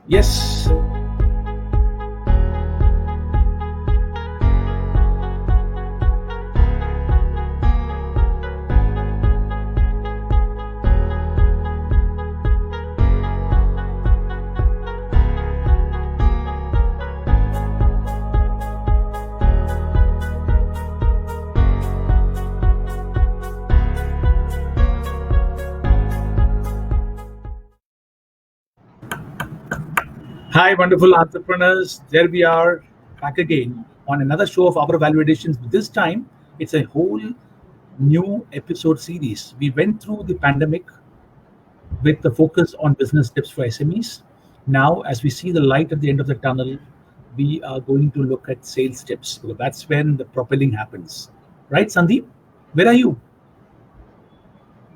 Yes. Hi, wonderful entrepreneurs. There we are back again on another show of our valuations. This time, it's a whole new episode series. We went through the pandemic with the focus on business tips for SMEs. Now, as we see the light at the end of the tunnel, we are going to look at sales tips. So that's when the propelling happens. Right, Sandeep? Where are you?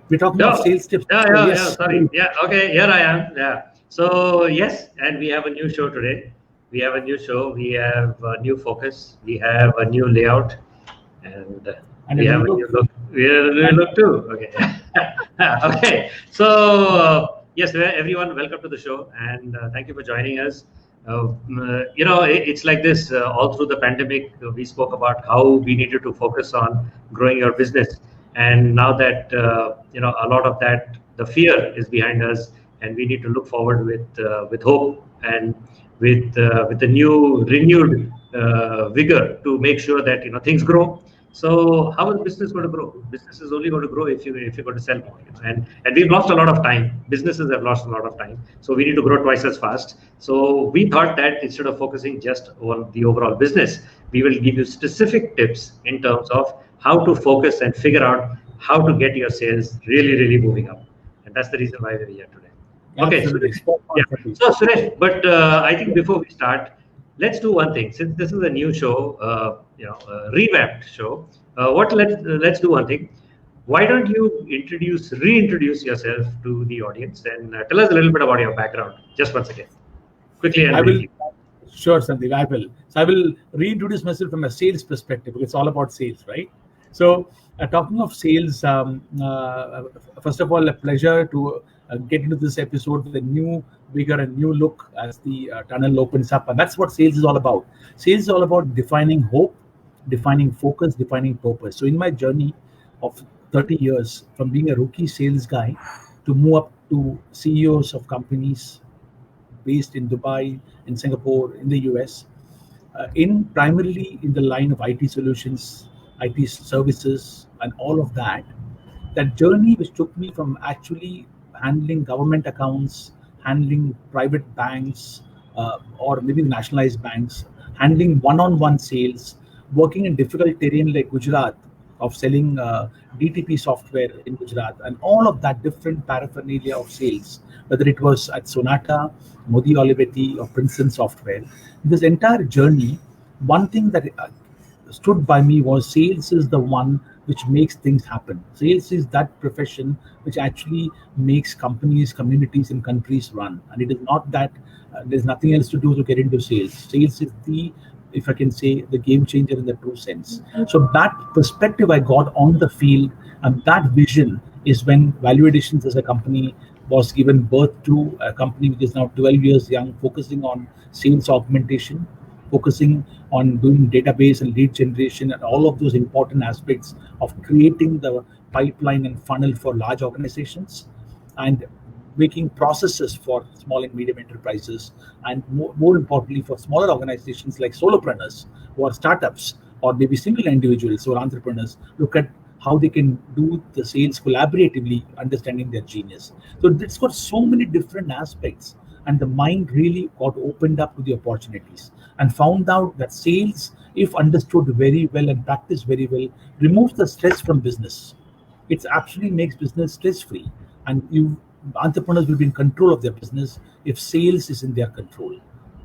We're talking of No, sales tips. yeah. Yes. Sorry. Yeah. Okay. Here I am. Yeah. So yes, and we have a new show today. We have a new show. We have a new focus. We have a new layout, and And a we new have a new look. look. We have a new And look too. Okay. Okay. So yes, everyone, welcome to the show, and thank you for joining us. It's like this. All through the pandemic, we spoke about how we needed to focus on growing your business, and now that a lot of that, the fear is behind us, and we need to look forward with hope and with a new renewed vigor to make sure that things grow. So how is business going to grow? Business is only going to grow if you're going to sell more. And we've lost a lot of time. Businesses have lost a lot of time. So we need to grow twice as fast. So we thought that instead of focusing just on the overall business, we will give you specific tips in terms of how to focus and figure out how to get your sales really, really moving up. And that's the reason why we're here today. Okay, absolutely. Suresh. Spot on, Yeah. Sandeep. So Suresh, but I think before we start, let's do one thing. Since this is a new show, revamped show, let's do one thing. Why don't you reintroduce yourself to the audience and tell us a little bit about your background, just once again, quickly and I will, briefly. sure, Sandeep, I will. So I will reintroduce myself from a sales perspective because it's all about sales, right? So, talking of sales, first of all, a pleasure to get into this episode with a new vigor and new look as the tunnel opens up. And that's what sales is all about. Sales is all about defining hope, defining focus, defining purpose. So, in my journey of 30 years, from being a rookie sales guy to move up to CEOs of companies based in Dubai, in Singapore, in the US, in primarily in the line of IT solutions, IT services, and all of that. That journey, which took me from actually handling government accounts, handling private banks, or maybe nationalized banks, handling one-on-one sales, working in difficult terrain like Gujarat, of selling DTP software in Gujarat, and all of that different paraphernalia of sales, whether it was at Sonata, Modi Olivetti, or Princeton Software. This entire journey, one thing that stood by me was sales is the one which makes things happen. Sales is that profession which actually makes companies, communities, and countries run. And it is not that there's nothing else to do to get into sales. Sales is the, if I can say, the game changer in the true sense. So that perspective I got on the field, and that vision is when Value Additions as a company was given birth to, a company which is now 12 years young, focusing on sales augmentation, focusing on doing database and lead generation and all of those important aspects of creating the pipeline and funnel for large organizations, and making processes for small and medium enterprises, and more importantly for smaller organizations like solopreneurs who are startups, or maybe single individuals or entrepreneurs, look at how they can do the sales collaboratively, understanding their genius. So it's got so many different aspects, and the mind really got opened up to the opportunities, and found out that sales, if understood very well and practiced very well, removes the stress from business. It actually makes business stress free, and you entrepreneurs will be in control of their business if sales is in their control.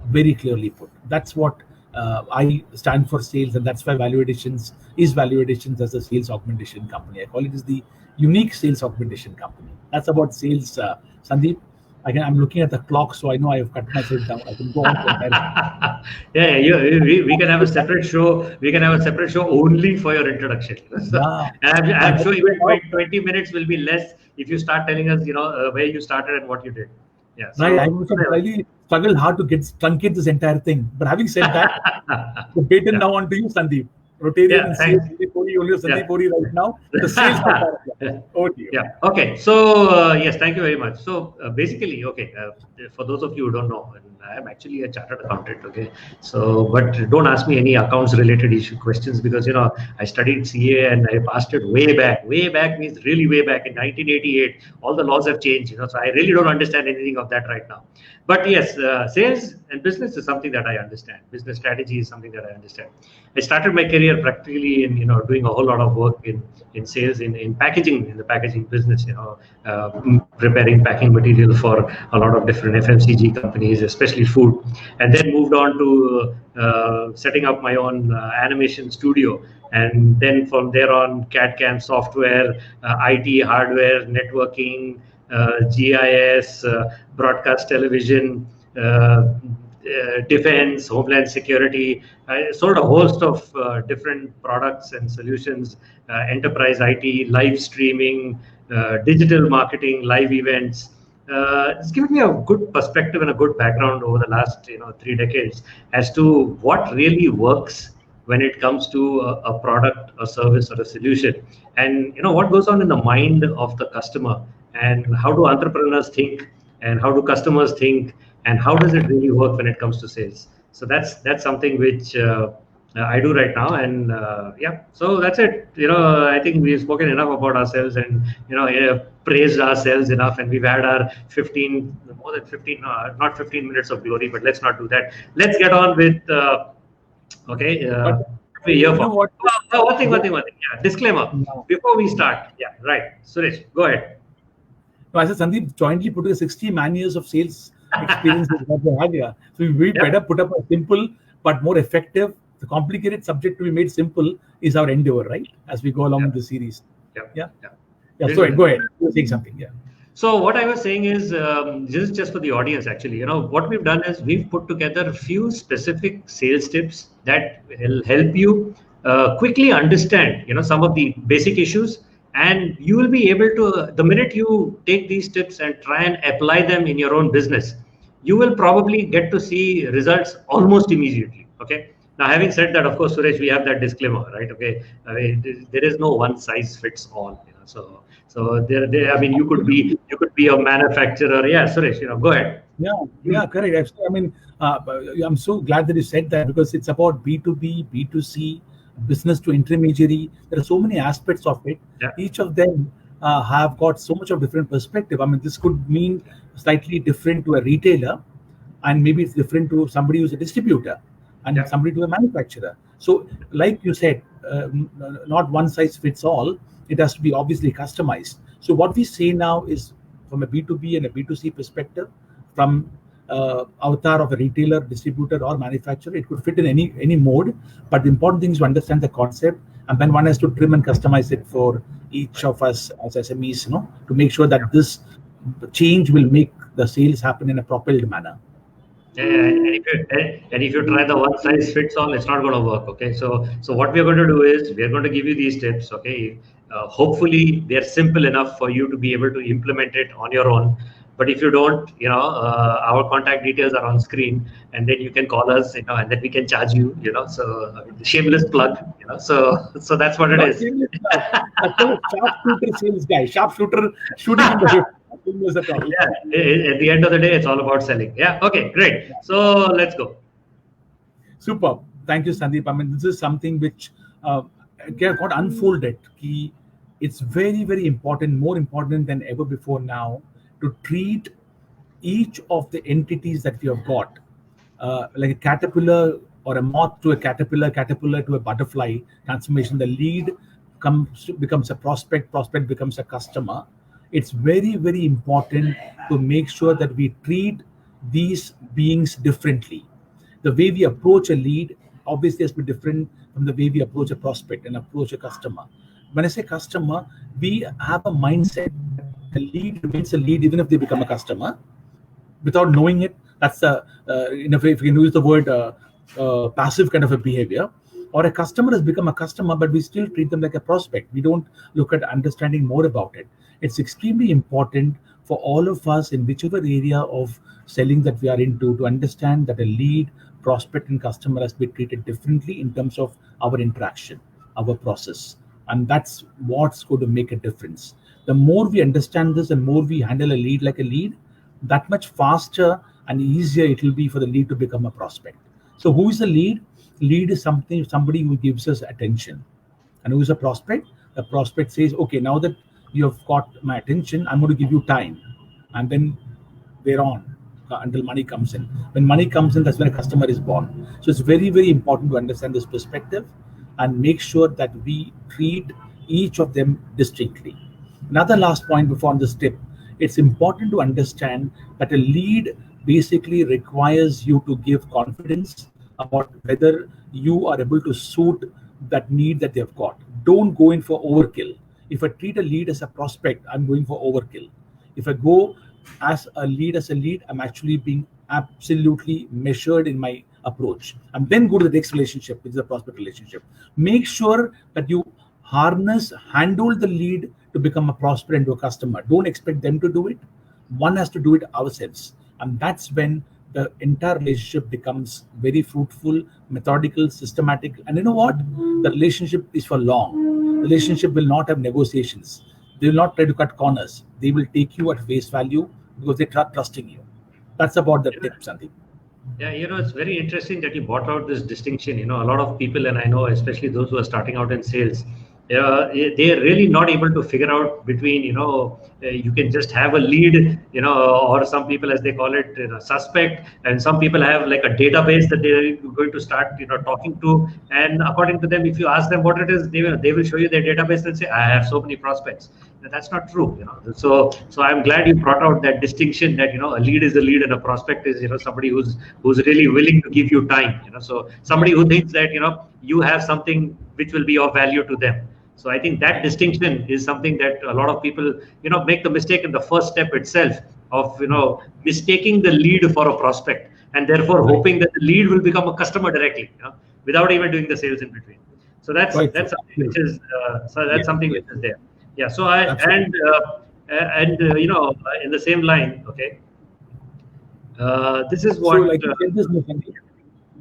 Very clearly put. That's what I stand for sales, and that's why Value Additions is Value Additions as a sales augmentation company. I call it as the unique sales augmentation company. That's about sales, Sandeep. I'm looking at the clock, so I know I have cut myself down. I can go on for entire. Yeah, we can have a separate show. We can have a separate show only for your introduction. So, Yeah, and I'm and sure even 20 minutes will be less if you start telling us, where you started and what you did. Yeah. Right. I would really struggle hard to truncate this entire thing. But having said that, the baton now on to you, Sandeep. Rotarian Yeah, and thanks. sales, Sandeep Ohri, only Sandeep Yeah. Ohri right now. The sales part of it. Over to you. Yeah. Okay. So yes, thank you very much. So basically, okay, for those of you who don't know, and I'm actually a chartered accountant. Okay. So, but don't ask me any accounts related issue questions because I studied CA and I passed it way back. Way back means really way back in 1988. All the laws have changed. So I really don't understand anything of that right now. But yes, sales and business is something that I understand. Business strategy is something that I understand. I started my career practically in doing a whole lot of work in sales in packaging, in the packaging business. Preparing packing material for a lot of different FMCG companies, especially food, and then moved on to setting up my own animation studio. And then from there on, CAD CAM software, IT hardware, networking, GIS, broadcast television, defense, homeland security, sort of a host of different products and solutions, enterprise IT, live streaming, digital marketing, live events. It's given me a good perspective and a good background over the last 3 decades as to what really works when it comes to a product, a service, or a solution, and what goes on in the mind of the customer, and how do entrepreneurs think, and how do customers think, and how does it really work when it comes to sales. So that's something which I do right now. And yeah, so that's it. I think we've spoken enough about ourselves, and praised ourselves enough, and we've had our 15 more than 15 not 15 minutes of glory, but let's not do that. Let's get on with okay But we hear you know from. what? One thing. Yeah, disclaimer No. before we start. Yeah, right. Suresh, go ahead. No, I said Sandeep jointly put a 60 man years of sales experience with what they had here. So we better put up a simple but more effective. The complicated subject to be made simple is our endeavor, right? As we go along with the series. Yeah. So go ahead. You're saying something. Yeah. So what I was saying is, this is just for the audience. Actually, what we've done is we've put together a few specific sales tips that will help you quickly understand, some of the basic issues, and you will be able to. The minute you take these tips and try and apply them in your own business, you will probably get to see results almost immediately. Okay. Now, having said that, of course, Suresh, we have that disclaimer, right? Okay, I mean, there is no one size fits all. So there. I mean, you could be a manufacturer. Yeah, Suresh, go ahead. Yeah, correct. Actually, I mean, I'm so glad that you said that because it's about B2B, B2C, business to intermediary. There are so many aspects of it. Yeah. Each of them have got so much of different perspective. I mean, this could mean slightly different to a retailer, and maybe it's different to somebody who's a distributor, and somebody to a manufacturer. So, like you said, not one size fits all. It has to be obviously customized. So what we say now is from a B2B and a B2C perspective, from avatar of a retailer, distributor, or manufacturer, it could fit in any mode. But the important thing is to understand the concept, and then one has to trim and customize it for each of us as SMEs, to make sure that this change will make the sales happen in a propelled manner. And if you try the one size fits all, it's not going to work. Okay, so what we're going to do is we're going to give you these tips. Okay, hopefully they're simple enough for you to be able to implement it on your own. But if you don't, our contact details are on screen, and then you can call us, and then we can charge you. So shameless plug. So that's what it is. Sharpshooter sales guy, sharpshooter shooting in the hip. Yeah, at the end of the day, it's all about selling. Yeah. Okay, great. So let's go. Super. Thank you, Sandeep. I mean, this is something which got unfolded. It's very, very important, more important than ever before now, to treat each of the entities that we have got like a caterpillar or a moth to a caterpillar to a butterfly transformation. The lead becomes a prospect becomes a customer. It's very, very important to make sure that we treat these beings differently. The way we approach a lead obviously has to be different from the way we approach a prospect and approach a customer. When I say customer, we have a mindset that the lead remains a lead even if they become a customer without knowing it. That's if we can use the word passive kind of a behavior. Or a customer has become a customer, but we still treat them like a prospect. We don't look at understanding more about it. It's extremely important for all of us in whichever area of selling that we are into to understand that a lead, prospect, and customer has been treated differently in terms of our interaction, our process. And that's what's going to make a difference. The more we understand this, the more we handle a lead like a lead, that much faster and easier it will be for the lead to become a prospect. So who is the lead? Lead is somebody who gives us attention. And who is a prospect? The prospect says, okay, now that you have got my attention, I'm going to give you time. And then they're on until money comes in. When money comes in, that's when a customer is born. So it's very, very important to understand this perspective and make sure that we treat each of them distinctly. Another last point before on this tip, it's important to understand that a lead basically requires you to give confidence about whether you are able to suit that need that they've got. Don't go in for overkill. If I treat a lead as a prospect, I'm going for overkill. If I go as a lead, I'm actually being absolutely measured in my approach. And then go to the next relationship, which is the prospect relationship. Make sure that you handle the lead to become a prospect and to a customer. Don't expect them to do it. One has to do it ourselves. And that's when the entire relationship becomes very fruitful, methodical, systematic. And you know what? The relationship is for long. The relationship will not have negotiations. They will not try to cut corners. They will take you at face value because they are trusting you. That's about the tip, Sandeep. Yeah, it's very interesting that you brought out this distinction. A lot of people, and I know especially those who are starting out in sales, they're really not able to figure out between, you can just have a lead, or some people, as they call it, suspect, and some people have like a database that they're going to start, talking to. And according to them, if you ask them what it is, they will show you their database and say, I have so many prospects. That's not true, So I'm glad you brought out that distinction that, a lead is a lead and a prospect is, somebody who's really willing to give you time, So somebody who thinks that, you have something which will be of value to them. So I think that distinction is something that a lot of people, make the mistake in the first step itself of, mistaking the lead for a prospect and therefore hoping that the lead will become a customer directly, without even doing the sales in between. So that's something which is something which is there. Yeah. So in the same line, okay. This is what. So like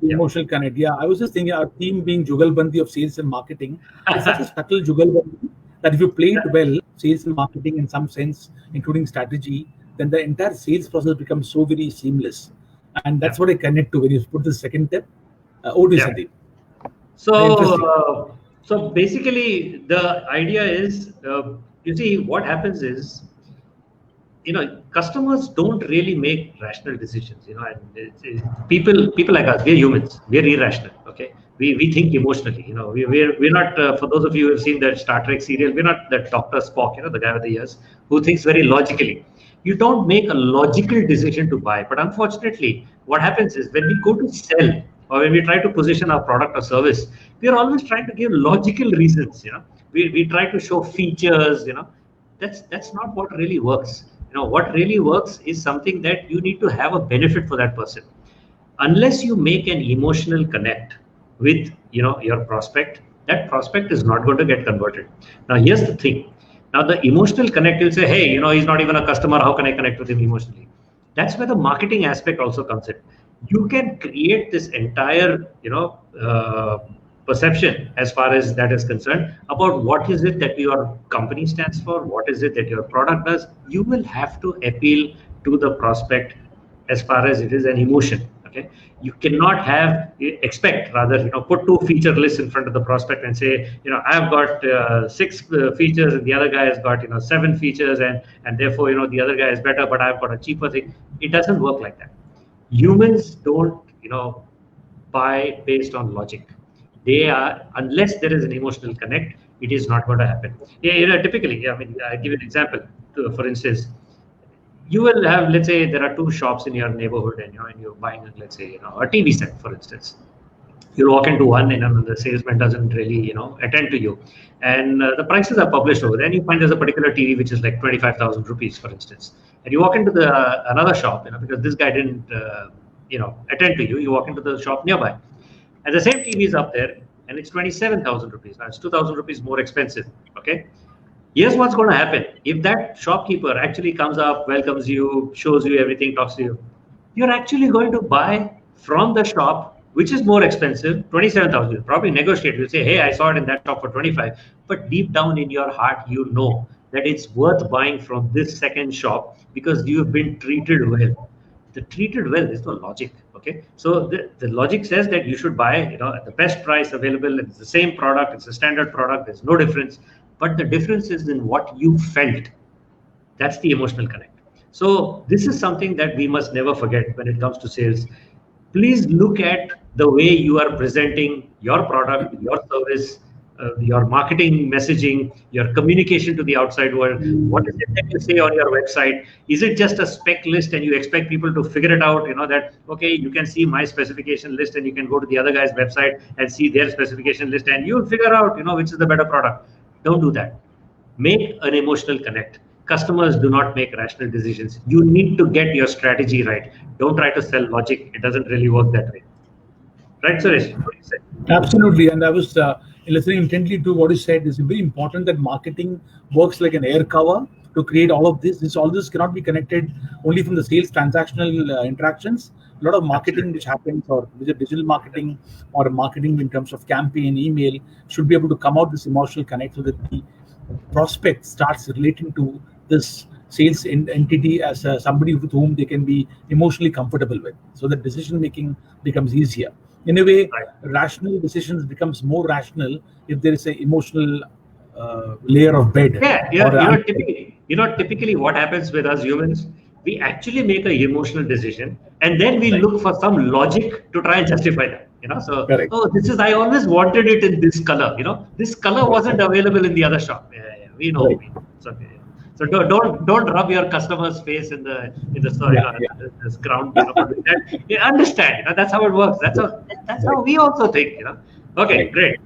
emotional connect. Yeah, I was just thinking our team being Jugalbandi of sales and marketing, it's such a subtle Jugalbandi that if you play it well, sales and marketing in some sense, including strategy, then the entire sales process becomes so very seamless. And that's what I connect to when you put the second tip. Over to Sandeep. So basically, the idea is, you see, what happens is, customers don't really make rational decisions. And people like us, we're humans, we're irrational. Okay, we think emotionally. We're not. For those of you who have seen that Star Trek serial, we're not that Dr. Spock, the guy with the ears, who thinks very logically. You don't make a logical decision to buy. But unfortunately, what happens is when we go to sell or when we try to position our product or service, we are always trying to give logical reasons. We try to show features. That's not what really works. What really works is something that you need to have a benefit for that person. Unless you make an emotional connect with your prospect, that prospect is not going to get converted. Now here's the thing. Now the emotional connect, you'll say, hey, he's not even a customer, how can I connect with him emotionally? That's where the marketing aspect also comes in. You can create this entire perception as far as that is concerned about what is it that your company stands for, what is it that your product does. You will have to appeal to the prospect as far as it is an emotion. Okay, you cannot put two feature lists in front of the prospect and say, I've got 6 features and the other guy has got 7 features and therefore the other guy is better, but I've got a cheaper thing. It doesn't work like that. Humans don't buy based on logic. They are, unless there is an emotional connect, it is not going to happen. Yeah, typically, I mean, I give you an example. For instance, you will have, let's say, there are 2 shops in your neighborhood, and you're buying, let's say, a TV set, for instance. You walk into one, and the salesman doesn't really, attend to you, and the prices are published over there. And you find there's a particular TV which is like 25,000 rupees, for instance. And you walk into the another shop, because this guy didn't, attend to you. You walk into the shop nearby. And the same TV is up there, and it's 27,000 rupees. Now it's 2,000 rupees more expensive. Okay. Here's what's going to happen. If that shopkeeper actually comes up, welcomes you, shows you everything, talks to you, you're actually going to buy from the shop, which is more expensive, 27,000. Probably negotiate. You'll say, hey, I saw it in that shop for 25. But deep down in your heart, you know that it's worth buying from this second shop because you've been treated well. The treated well is no logic. Okay, so the logic says that you should buy, at the best price available. It's the same product, it's a standard product, there's no difference, but the difference is in what you felt. That's the emotional connect. So this is something that we must never forget when it comes to sales. Please look at the way you are presenting your product, your service, your marketing messaging, your communication to the outside world. What is it that you say on your website? Is it just a spec list and you expect people to figure it out? That, okay, you can see my specification list and you can go to the other guy's website and see their specification list and you'll figure out, which is the better product. Don't do that. Make an emotional connect. Customers do not make rational decisions. You need to get your strategy right. Don't try to sell logic. It doesn't really work that way. Right, Suresh? What do you say? Absolutely. And I was listening intently to what you said. It's very important that marketing works like an air cover to create all of this. All this cannot be connected only from the sales transactional interactions. A lot of marketing which happens, or with the digital marketing or marketing in terms of campaign, email, should be able to come out this emotional connect so that the prospect starts relating to this sales entity as somebody with whom they can be emotionally comfortable with, so that decision making becomes easier. In a way, rational decisions becomes more rational if there is an emotional layer of bed. Yeah, typically what happens with us humans, we actually make an emotional decision and then we look for some logic to try and justify that. So, Correct. Oh, I always wanted it in this color. This color wasn't available in the other shop. Yeah, we know. Right. It's okay. So don't rub your customer's face in the soil, this ground. You understand? That's how it works. That's how we also think. Okay, Right. great.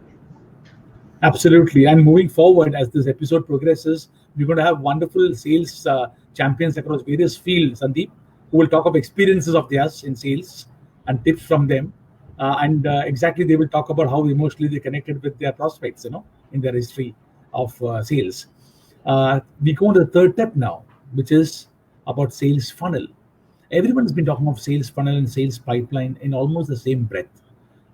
Absolutely. And moving forward, as this episode progresses, we're going to have wonderful sales champions across various fields, Sandeep, who will talk of experiences of theirs in sales and tips from them. And exactly, they will talk about how emotionally they connected with their prospects, in their history of sales. We go on to the third step now, which is about sales funnel. Everyone's been talking of sales funnel and sales pipeline in almost the same breath.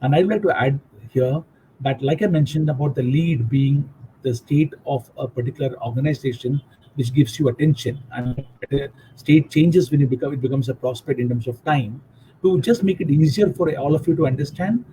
And I'd like to add here that, like I mentioned about the lead being the state of a particular organization, which gives you attention, and the state changes when it becomes a prospect in terms of time. To just make it easier for all of you to understand,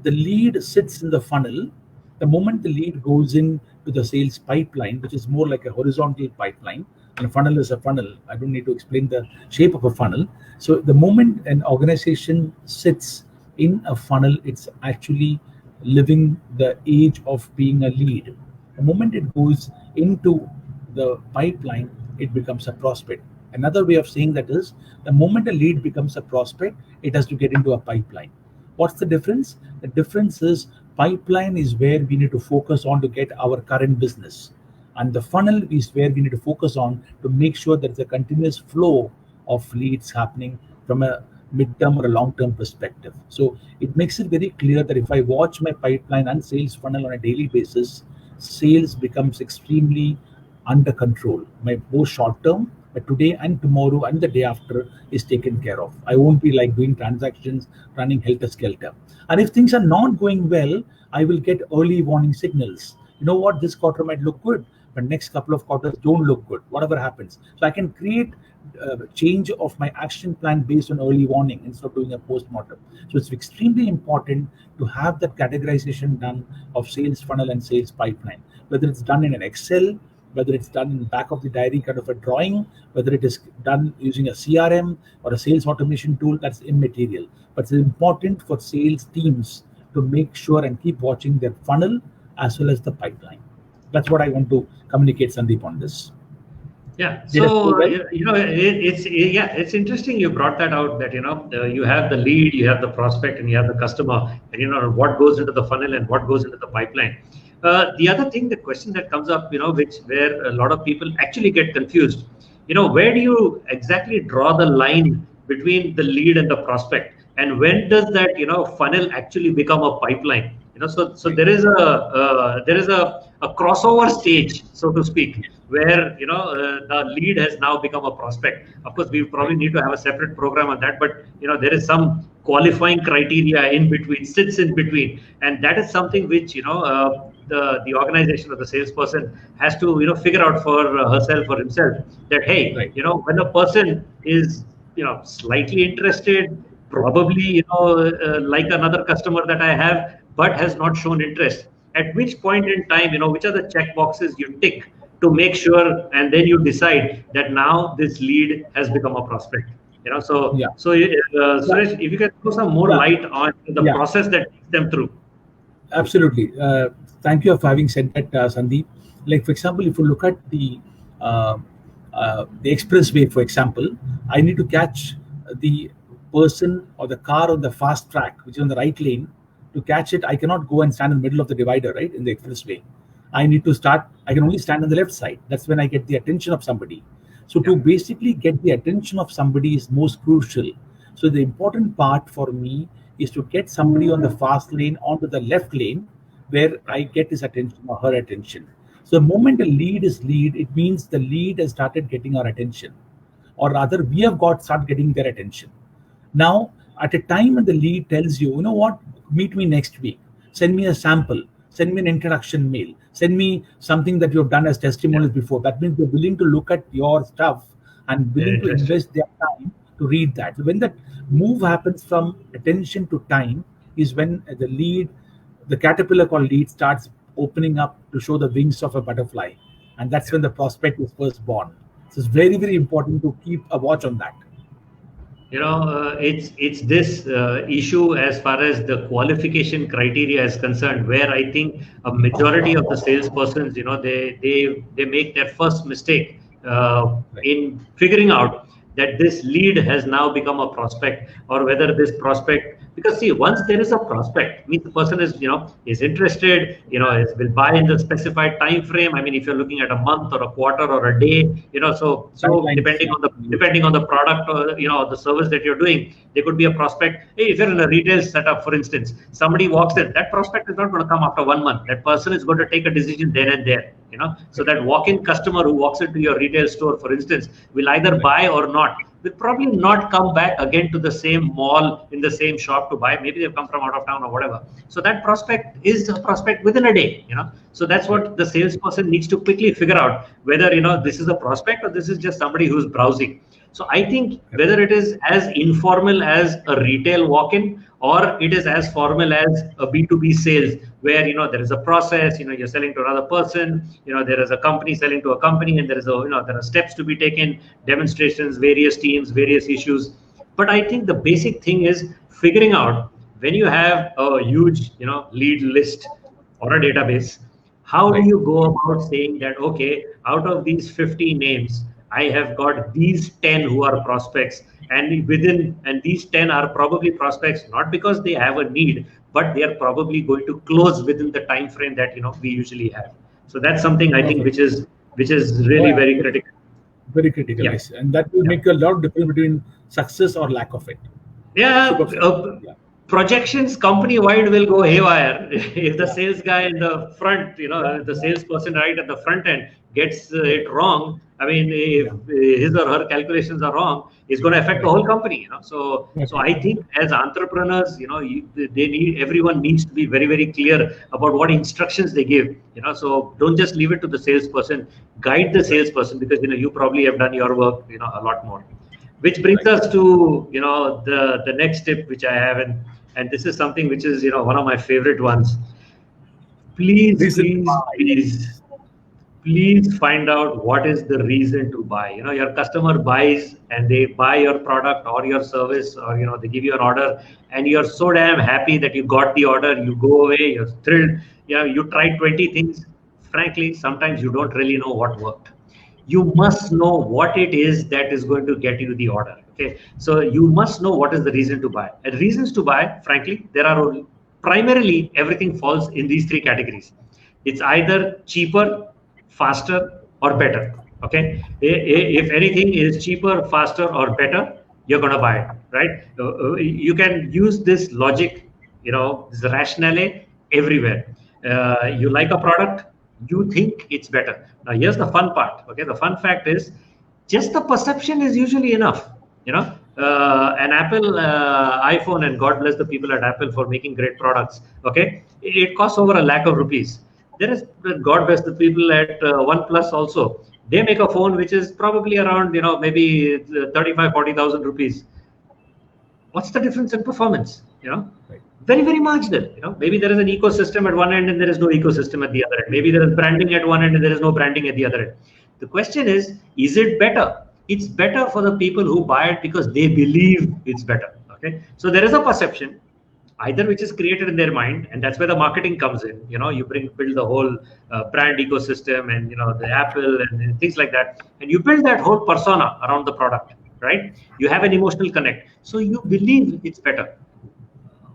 the lead sits in the funnel. The moment the lead goes in to the sales pipeline, which is more like a horizontal pipeline, and a funnel is a funnel. I don't need to explain the shape of a funnel. So the moment an organization sits in a funnel, it's actually living the age of being a lead. The moment it goes into the pipeline, it becomes a prospect. Another way of saying that is, the moment a lead becomes a prospect, it has to get into a pipeline. What's the difference? The difference is, pipeline is where we need to focus on to get our current business, and the funnel is where we need to focus on to make sure that there's a continuous flow of leads happening from a mid-term or a long-term perspective. So it makes it very clear that if I watch my pipeline and sales funnel on a daily basis, sales becomes extremely under control. My both short-term, but today and tomorrow and the day after is taken care of. I won't be like doing transactions running helter-skelter. And if things are not going well, I will get early warning signals. You know what, this quarter might look good, but next couple of quarters don't look good, whatever happens. So I can create change of my action plan based on early warning instead of doing a post-mortem. So it's extremely important to have that categorization done of sales funnel and sales pipeline, whether it's done in an Excel, whether it's done in the back of the diary kind of a drawing, whether it is done using a CRM or a sales automation tool, that's immaterial. But it's important for sales teams to make sure and keep watching their funnel as well as the pipeline. That's what I want to communicate, Sandeep, on this. Yeah. So it's interesting you brought that out, that you have the lead, you have the prospect, and you have the customer, and what goes into the funnel and what goes into the pipeline. The other thing, the question that comes up, where a lot of people actually get confused, where do you exactly draw the line between the lead and the prospect, and when does that funnel actually become a pipeline? So there is a crossover stage, so to speak, where the lead has now become a prospect. Of course, we probably need to have a separate program on that, but there is some qualifying criteria in between, sits in between, and that is something which the organization or the salesperson has to figure out for herself or himself, that hey, when a person is slightly interested, probably like another customer that I have, but has not shown interest, at which point in time, which are the check boxes you tick to make sure, and then you decide that now this lead has become a prospect. Suresh, if you can throw some more light on the process that takes them through. Absolutely. Thank you for having said that, Sandeep. Like, for example, if you look at the expressway, for example, I need to catch the person or the car on the fast track, which is on the right lane. To catch it, I cannot go and stand in the middle of the divider, right, in the expressway. I need to start, I can only stand on the left side. That's when I get the attention of somebody. So to basically get the attention of somebody is most crucial. So the important part for me is to get somebody on the fast lane onto the left lane where I get his attention or her attention. So the moment a lead is lead, it means the lead has started getting our attention, or rather we have start getting their attention. Now, at a time when the lead tells you, you know what, meet me next week, send me a sample, send me an introduction mail, send me something that you have done as testimonials before. That means they're willing to look at your stuff and willing to invest their time to read that. So when that move happens from attention to time is when the caterpillar called lead starts opening up to show the wings of a butterfly. And that's when the prospect is first born. So it's very, very important to keep a watch on that. It's this issue as far as the qualification criteria is concerned, where I think a majority of the salespersons, they make their first mistake in figuring out that this lead has now become a prospect, or whether this prospect, because see, once there is a prospect, means the person is is interested, will buy in the specified time frame. I mean, if you're looking at a month or a quarter or a day, so depending on the product or the service that you're doing, there could be a prospect. Hey, if you're in a retail setup, for instance, somebody walks in, that prospect is not going to come after 1 month. That person is going to take a decision then and there. So that walk-in customer who walks into your retail store, for instance, will either buy or not. Will probably not come back again to the same mall in the same shop to buy. Maybe they've come from out of town or whatever. So that prospect is a prospect within a day. So that's what the salesperson needs to quickly figure out, whether this is a prospect or this is just somebody who's browsing. So I think whether it is as informal as a retail walk-in, or it is as formal as a B2B sales, where there is a process, you're selling to another person, there is a company selling to a company, and there is there are steps to be taken, demonstrations, various teams, various issues. But I think the basic thing is figuring out, when you have a huge lead list or a database, how do you go about saying that, okay, out of these 50 names, I have got these 10 who are prospects, and these 10 are probably prospects not because they have a need, but they are probably going to close within the time frame that we usually have. So that's something I think which is really very critical. Very critical, yes, and that will make a lot of difference between success or lack of it. Projections company-wide will go haywire if the sales guy in the front, the salesperson right at the front end gets it wrong. I mean, if his or her calculations are wrong, it's going to affect the whole company. So I think as entrepreneurs, everyone needs to be very, very clear about what instructions they give. So don't just leave it to the salesperson. Guide the salesperson, because you probably have done your work a lot more. Which brings us to the next tip which I have, and this is something which is one of my favorite ones. Please find out what is the reason to buy. Your customer buys and they buy your product or your service, or they give you an order, and you're so damn happy that you got the order. You go away, you're thrilled. You tried 20 things. Frankly, sometimes you don't really know what worked. You must know what it is that is going to get you the order. Okay, so you must know what is the reason to buy. And reasons to buy, frankly, there are primarily, everything falls in these 3 categories. It's either cheaper, faster, or better. Okay, if anything is cheaper, faster, or better, you're going to buy it, right? You can use this logic, this rationale everywhere. You like a product, you think it's better. Now here's the fun part. Okay, the fun fact is just the perception is usually enough. An Apple iPhone, and God bless the people at Apple for making great products. Okay, it costs over ₹1,00,000. There is, God bless the people at OnePlus also. They make a phone which is probably around maybe 35,000-40,000 rupees. What's the difference in performance? Right. Very, very marginal. Maybe there is an ecosystem at one end and there is no ecosystem at the other end. Maybe there is branding at one end and there is no branding at the other end. The question is it better? It's better for the people who buy it because they believe it's better. Okay, so there is a perception either which is created in their mind, and that's where the marketing comes in. You build the whole brand ecosystem, and the Apple and things like that, and you build that whole persona around the product, right? You have an emotional connect, so you believe it's better.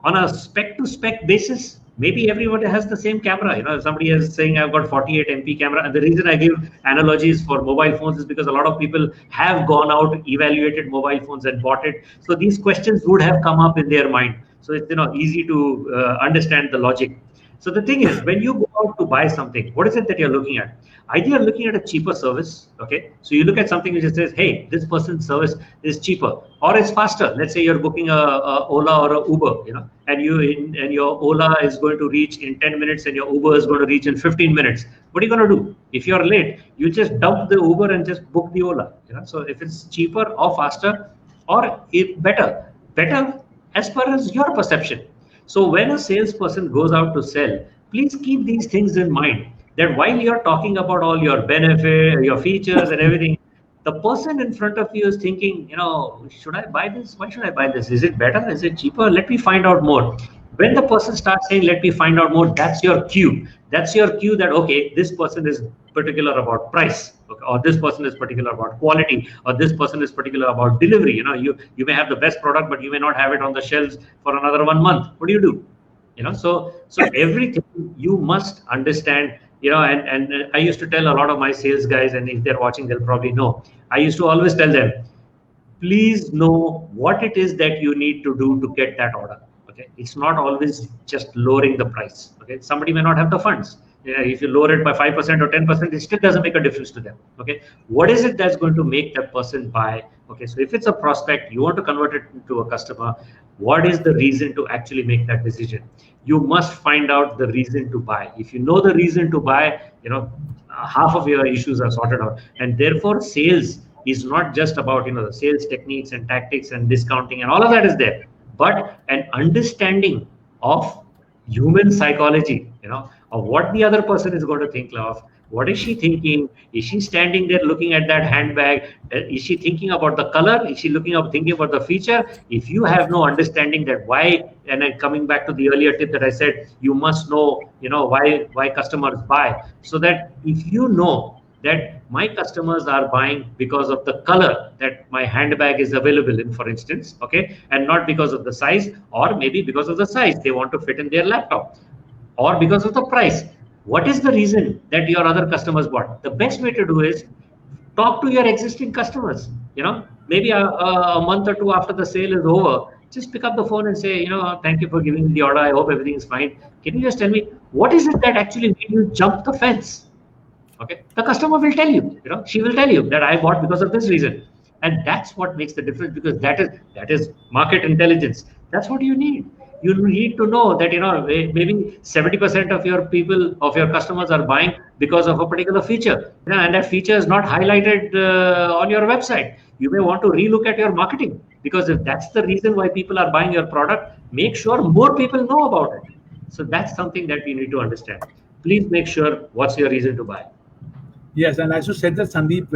On a spec to spec basis, maybe everyone has the same camera. If somebody is saying I've got 48 MP camera, and the reason I give analogies for mobile phones is because a lot of people have gone out, evaluated mobile phones and bought it. So these questions would have come up in their mind. So it's easy to understand the logic. So the thing is, when you go out to buy something, what is it that you're looking at? Either you're looking at a cheaper service, okay? So you look at something which says, hey, this person's service is cheaper or it's faster. Let's say you're booking a Ola or a Uber, and your Ola is going to reach in 10 minutes and your Uber is going to reach in 15 minutes. What are you going to do? If you're late, you just dump the Uber and just book the Ola. So if it's cheaper or faster, or if better as per as your perception. So when a salesperson goes out to sell, please keep these things in mind, that while you're talking about all your benefit, your features and everything, the person in front of you is thinking, should I buy this? Why should I buy this? Is it better? Is it cheaper? Let me find out more. When the person starts saying, let me find out more, that's your cue. That's your cue that, okay, this person is particular about price, okay, or this person is particular about quality, or this person is particular about delivery. You may have the best product, but you may not have it on the shelves for another 1 month. What do you do? So everything you must understand. And I used to tell a lot of my sales guys, and if they're watching, they'll probably know. I used to always tell them, please know what it is that you need to do to get that order. Okay, it's not always just lowering the price. Okay, somebody may not have the funds. If you lower it by 5% or 10%, it still doesn't make a difference to them. Okay, what is it that's going to make that person buy? Okay, so if it's a prospect, you want to convert it into a customer, what is the reason to actually make that decision? You must find out the reason to buy. If you know the reason to buy, half of your issues are sorted out. And therefore, sales is not just about the sales techniques and tactics and discounting and all of that is there, but an understanding of human psychology, of what the other person is going to think of. What is she thinking? Is she standing there looking at that handbag? Is she thinking about the color? Is she thinking about the feature? If you have no understanding that why, and then coming back to the earlier tip that I said, you must know, why customers buy. So that if you know that my customers are buying because of the color that my handbag is available in, for instance, okay, and not because of the size, or maybe because of the size they want to fit in their laptop, or because of the price. What is the reason that your other customers bought? The best way to do is talk to your existing customers. Maybe a month or two after the sale is over, just pick up the phone and say, thank you for giving me the order. I hope everything is fine. Can you just tell me what is it that actually made you jump the fence? Okay, the customer will tell you. She will tell you that I bought because of this reason, and that's what makes the difference, because that is market intelligence. That's what you need. You need to know that maybe 70% of your customers are buying because of a particular feature, and that feature is not highlighted on your website. You may want to relook at your marketing, because if that's the reason why people are buying your product, make sure more people know about it. So that's something that you need to understand. Please make sure what's your reason to buy. Yes, and as you said that, Sandeep,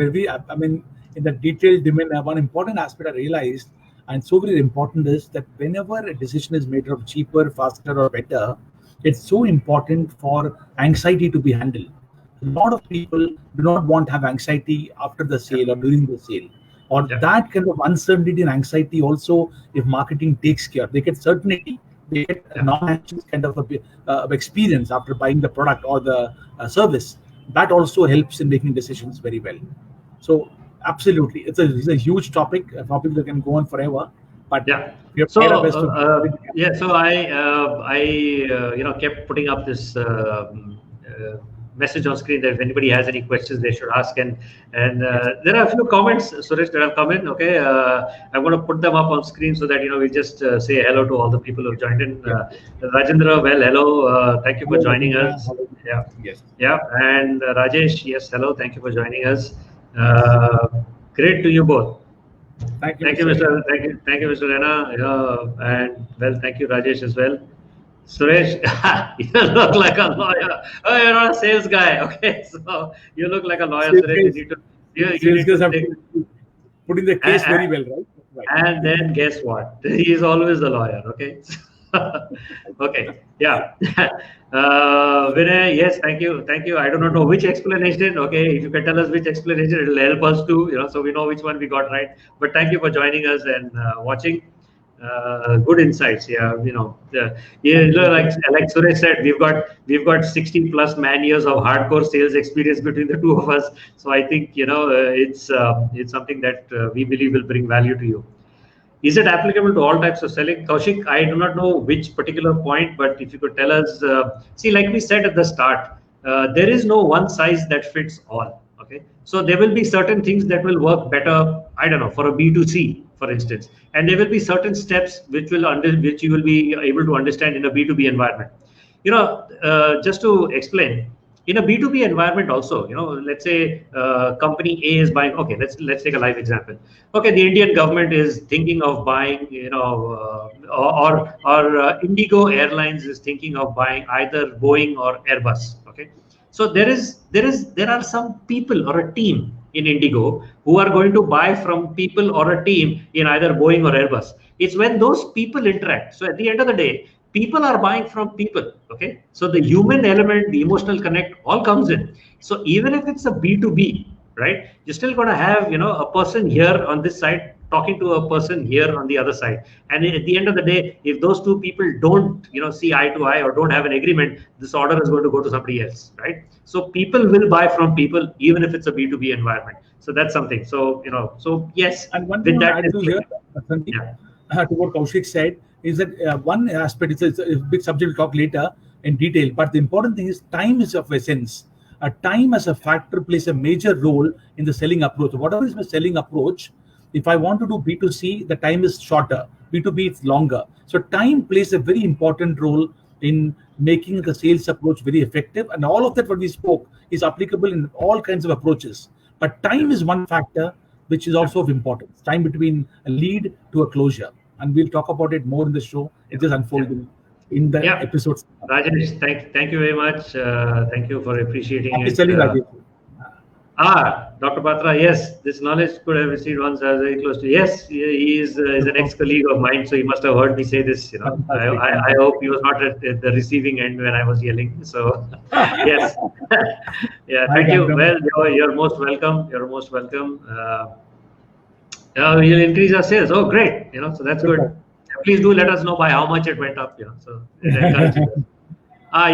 in the detailed domain, one important aspect I realized, and so very important, is that whenever a decision is made of cheaper, faster, or better, it's so important for anxiety to be handled. A lot of people do not want to have anxiety after the sale or during the sale, or that kind of uncertainty and anxiety. Also, if marketing takes care, they get certainty, they get a non-anxious kind of experience after buying the product or the service. That also helps in making decisions very well. So absolutely, it's a huge topic, a topic that can go on forever. but Yeah. we have So tried our best to. yeah, so I kept putting up this message on screen that if anybody has any questions, they should ask. And there are a few comments, Suresh, that have come in. Okay, I'm going to put them up on screen so that we just say hello to all the people who have joined in. Rajendra, well, hello. Thank you for Hello, joining Rajendra. us. How are you? Yeah, Yes. yeah. And Rajesh, yes, hello. Thank you for joining us. Uh, Great to you both. Thank you, Thank you, Mr. Mr. Rena. Thank you, Mr. Rena. And well, thank you, Rajesh, as well. Suresh, you look like a lawyer. Oh, you're not a sales guy. Okay, so you look like a lawyer, Sales Suresh. guys, You sales need to guys have take. to put in the case And, very well, right? Right. and then guess what? He's always the lawyer. Okay. Okay. Yeah. Vinay, yes, thank you. I do not know which explanation. Okay, if you can tell us which explanation, it will help us too. So we know which one we got right. But thank you for joining us and watching. Good insights. Yeah, yeah, Thank you. like Suresh said, we've got 60 plus man years of hardcore sales experience between the two of us. So I think it's something that we believe will bring value to you. Is it applicable to all types of selling? Kaushik, I do not know which particular point, but if you could tell us, see, like we said at the start, there is no one size that fits all. Okay, so there will be certain things that will work better. I don't know, for a B2C, for instance, and there will be certain steps which which you will be able to understand in a B2B environment. Just to explain, in a B2B environment also, let's say company A is buying. Okay, let's take a live example. Okay, the Indian government is thinking of buying, or Indigo Airlines is thinking of buying either Boeing or Airbus. Okay, so there are some people or a team in Indigo who are going to buy from people or a team in either Boeing or Airbus. It's when those people interact. So at the end of the day, people are buying from people. Okay, so the human element, the emotional connect, all comes in. So even if it's a B2B, right, you're still going to have a person here on this side talking to a person here on the other side, and at the end of the day, if those two people don't see eye to eye or don't have an agreement, this order is going to go to somebody else, right? So people will buy from people even if it's a B2B environment. So that's something. So so yes, And one thing with I want that to add to here, Sandeep, yeah. to what Kaushik said, is that one aspect, it's a big subject, we'll talk later in detail, but the important thing is time is of essence. Time as a factor plays a major role in the selling approach. Whatever is my selling approach, if I want to do B2C, the time is shorter. B2B, it's longer. So time plays a very important role in making the sales approach very effective. And all of that, what we spoke, is applicable in all kinds of approaches. But time is one factor which is also of importance. Time between a lead to a closure. And we'll talk about it more in the show. It is unfolding in the episodes. Rajesh, thank you very much. Thank you for appreciating Happy it. selling, Rajesh. Dr. Patra, yes, this knowledge could have received once very close to. Yes, he is an ex-colleague of mine, so he must have heard me say this. I hope he was not at the receiving end when I was yelling. So, yes, yeah, thank you. Well, you're most welcome. You're most welcome. We'll increase our sales. Oh, great! So that's good. Please do let us know by how much it went up. So it encourages us.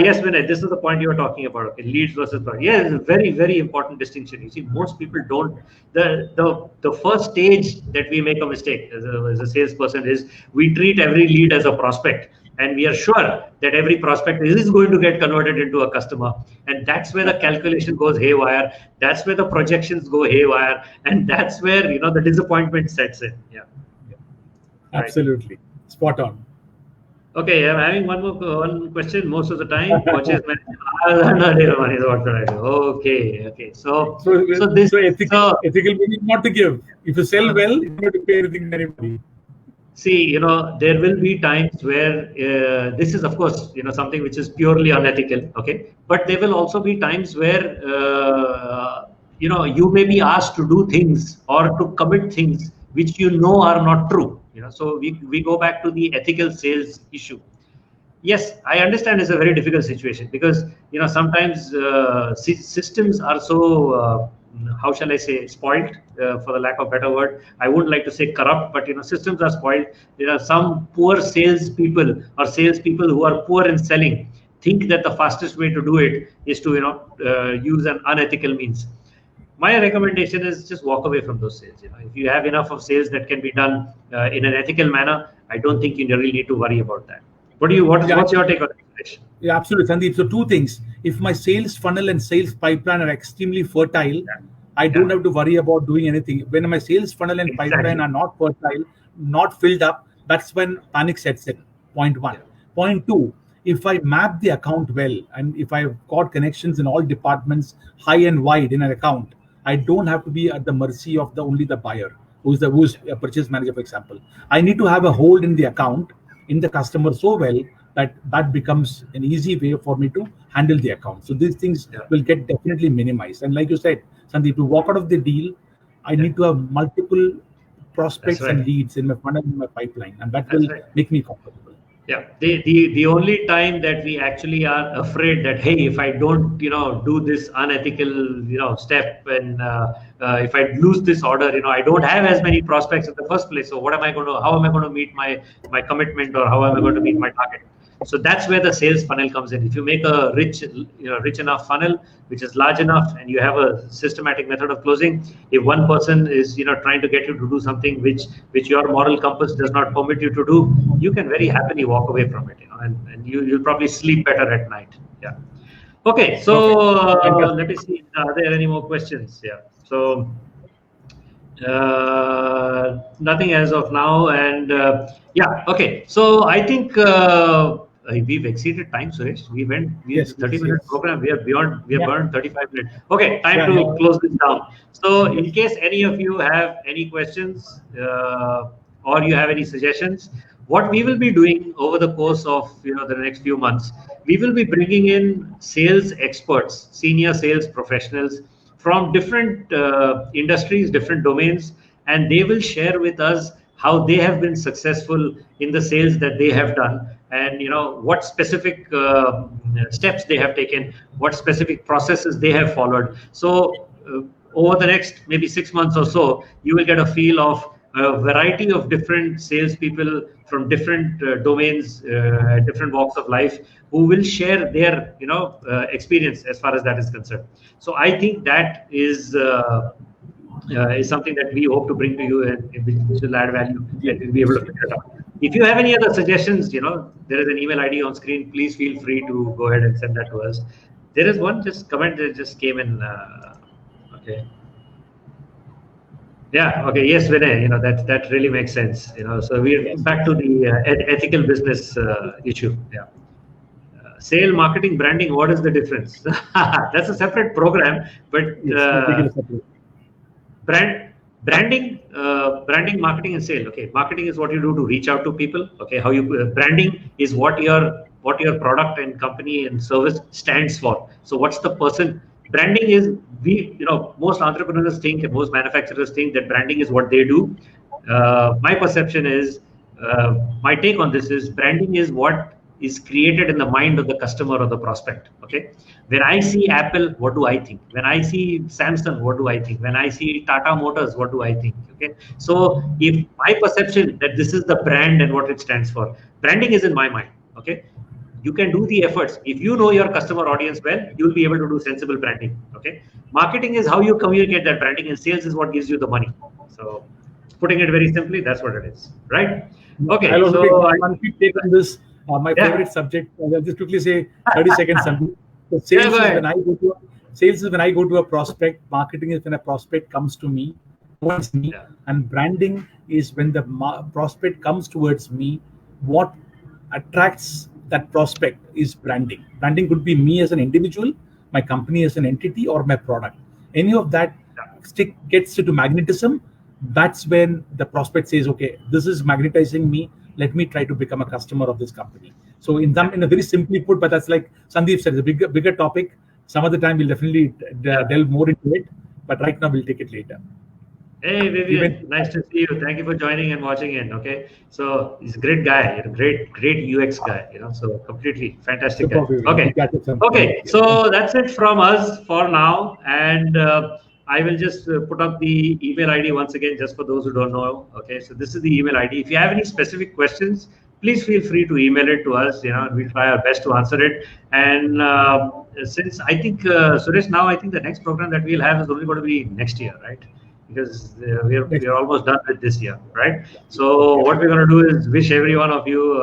Yes, Vinay, this is the point you were talking about. Okay, leads versus product. Yeah, it's a very, very important distinction. You see, most people don't. The first stage that we make a mistake as a salesperson is we treat every lead as a prospect, and we are sure that every prospect is going to get converted into a customer, and that's where the calculation goes haywire. That's where the projections go haywire, and that's where the disappointment sets in. Yeah. Absolutely, spot on. Okay, I'm having one question most of the time. Purchase money is what I do. Okay. So ethical meaning not to give. If you sell well, you don't have to pay anything to anybody. See, there will be times where this is, of course, something which is purely unethical. Okay, but there will also be times where you may be asked to do things or to commit things which are not true. So we go back to the ethical sales issue. Yes, I understand it's a very difficult situation because sometimes systems are so how shall I say, spoiled, for the lack of a better word. I wouldn't like to say corrupt, but systems are spoiled. There are some poor salespeople or salespeople who are poor in selling think that the fastest way to do it is to use an unethical means. my recommendation is just walk away from those sales. If you have enough of sales that can be done in an ethical manner, I don't think you really need to worry about that. What's your take on it? Yeah, absolutely, Sandeep. So two things. If my sales funnel and sales pipeline are extremely fertile, I don't have to worry about doing anything. When my sales funnel and pipeline are not fertile, not filled up, that's when panic sets in. Point one. Point two, if I map the account well, and if I've got connections in all departments, high and wide in an account, I don't have to be at the mercy of only the buyer, who's a purchase manager, for example. I need to have a hold in the account, in the customer so well that becomes an easy way for me to handle the account. So these things will get definitely minimized. And like you said, Sandeep, to walk out of the deal, I need to have multiple prospects and leads in my funnel, in my pipeline, and that will make me comfortable. Yeah, the only time that we actually are afraid that, hey, if I don't do this unethical step, and if I lose this order, I don't have as many prospects in the first place. So how am I going to meet my commitment, or how am I going to meet my target? So that's where the sales funnel comes in. If you make a rich enough funnel, which is large enough, and you have a systematic method of closing, if one person is trying to get you to do something which your moral compass does not permit you to do, you can very happily walk away from it, and you'll probably sleep better at night. Yeah. Okay. So let me see. Are there any more questions? Yeah. So nothing as of now, and yeah. Okay. So I think. We've exceeded time, Suresh. We 30-minute program. We are burned 35 minutes. Okay, time to close this down. So, in case any of you have any questions or you have any suggestions, what we will be doing over the course of the next few months, we will be bringing in sales experts, senior sales professionals from different industries, different domains, and they will share with us how they have been successful in the sales that they have done, and what specific steps they have taken, what specific processes they have followed. So over the next maybe 6 months or so, you will get a feel of a variety of different salespeople from different domains, different walks of life, who will share their experience as far as that is concerned. So I think that is something that we hope to bring to you, and which will add value, and we'll be able to figure it out. If you have any other suggestions, there is an email ID on screen. Please feel free to go ahead and send that to us. There is one comment that just came in. Okay. Yeah. Okay. Yes, Vinay. That really makes sense. So we're back to the ethical business issue. Yeah. Sale, marketing, branding. What is the difference? That's a separate program, but branding, marketing, and sale. Okay, marketing is what you do to reach out to people. Okay, how you branding is what your product and company and service stands for. So what's the person? Branding is most entrepreneurs think, and most manufacturers think that branding is what they do. My perception is, my take on this is, branding is what is created in the mind of the customer or the prospect. Okay, when I see Apple, what do I think? When I see Samsung, what do I think? When I see Tata Motors, what do I think? Okay, so if my perception that this is the brand and what it stands for, branding is in my mind. Okay, you can do the efforts. If you know your customer audience well, you'll be able to do sensible branding. Okay, marketing is how you communicate that branding, and sales is what gives you the money. So putting it very simply, that's what it is, right? Okay, I'll also take on this. My favorite subject. I'll just quickly say 30 seconds. So sales is when I go to a prospect. Marketing is when a prospect comes to me, towards me, and branding is when the prospect comes towards me. What attracts that prospect is branding. Branding could be me as an individual, my company as an entity, or my product. Any of that gets into magnetism. That's when the prospect says, okay, this is magnetizing me. Let me try to become a customer of this company. So in a very simply put, but that's like Sandeep said, it's a bigger topic. Some other time we'll definitely delve more into it. But right now we'll take it later. Hey Vivian, nice to see you. Thank you for joining and watching in. Okay, so he's a great guy, great UX guy. So completely fantastic guy. Okay. So that's it from us for now, and I will just put up the email ID once again, just for those who don't know. Okay, so this is the email ID. If you have any specific questions, please feel free to email it to us. We'll try our best to answer it. And since I think Suresh, now I think the next program that we'll have is only going to be next year, right? Because we're almost done with this year, right? So what we're going to do is wish every one of you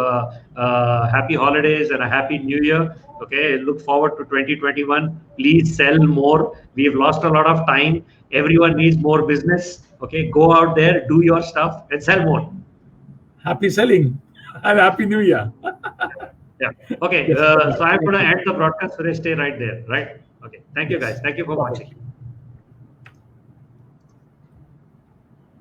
happy holidays and a happy new year. Okay, look forward to 2021. Please sell more. We've lost a lot of time. Everyone needs more business. Okay, go out there, do your stuff, and sell more. Happy selling and happy new year. Yeah. Okay. So I'm going to end the broadcast. Suresh, stay right there. Right. Okay. Thank you, guys. Thank you for watching.